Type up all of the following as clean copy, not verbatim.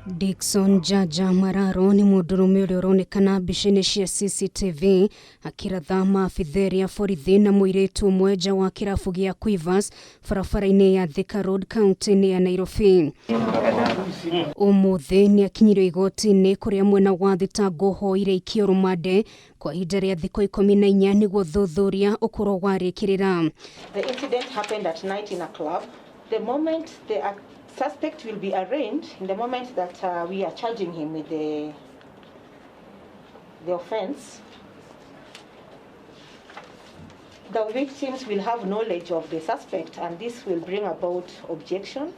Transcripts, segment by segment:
Dickson Jaja Mararo ni mũndũrũme ũrĩa ũronekana mbica-inĩ cia CCTV akĩratha maabitha ya borithi na mũirĩtu ũmwe nja wa kĩrabu gĩa Quivers barabara-inĩ ya Thika Road kaunti-inĩ ya Nairobi. Ũmũthĩ nĩ akinyire igoti-inĩ kũrĩa mwena wa thitango hoire ikio rũmande kwa ihinda rĩa thikũ 14 nĩguo thuthuria ũkorwo warĩkĩrĩra. The incident happened at night in a club. The moment the suspect will be arraigned, in the moment that we are charging him with the offense, the victims will have knowledge of the suspect, and this will bring about objection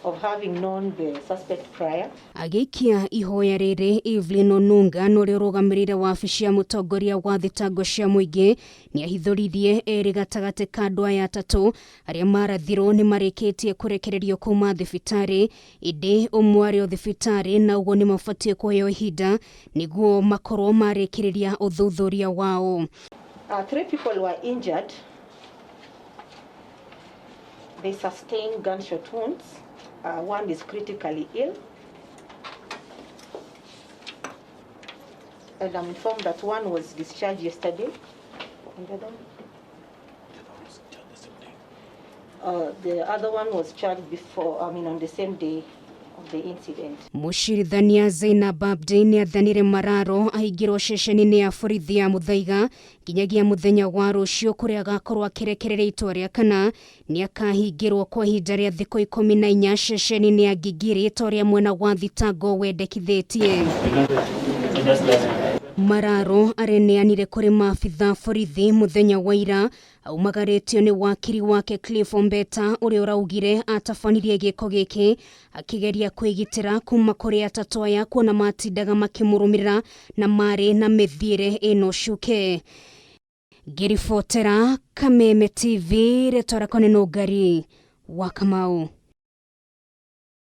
of having known the suspect prior. Agĩikia ihoya rĩrĩ Evelyn Onunga n'ũrĩa ũrũgamĩrĩire wabici ya mũtongoria wa thitango cia mũingĩ nĩ ahithũririe erĩ gatagatĩ ka andũ aya atatũ arĩa marathirwo nĩ marĩkĩtie kũrekererio kuma thibitarĩ, ĩndĩ ũmwe arĩ o thibitarĩ na ũguo nĩ mabatiĩ kũheo ihinda nĩguo makorwo marĩkĩrĩria ũthuthuria wao. 3 people were injured. They sustained gunshot wounds. One is critically ill, and I'm informed that one was discharged yesterday. The other one was charged before, on the same day of the incident. Mũcirithania Zainab Abdi nĩ athanire Mararo ahingĩrwo ceceni-inĩ ya borithi ya Muthaiga nginyagia mũthenya wa rũciũ kũrĩa agakorwo akĩrekereria itua rĩa kana nĩ akahingĩrwo kwa ihinda rĩa thikũ 14 ceceni-inĩ ya Gigiri torĩa mwena wa thitango wendekithĩtie. Mararo areneanire kũrĩ maabitha borithi mũthenya wa ira aumagarĩtio nĩ wakiri wake Cliff Ombeta ũrĩa ũraugire atabanirie gĩko gĩkĩ akĩgeria kwĩgitĩra kuma kũrĩ atatũ aya kuona matindaga makĩmũrũmĩrĩra na marĩ na mĩthiĩre ĩno cuke. Ngĩribotera Kameme TV, rĩtwa rĩakwa nĩ Nũngari wa Kamau.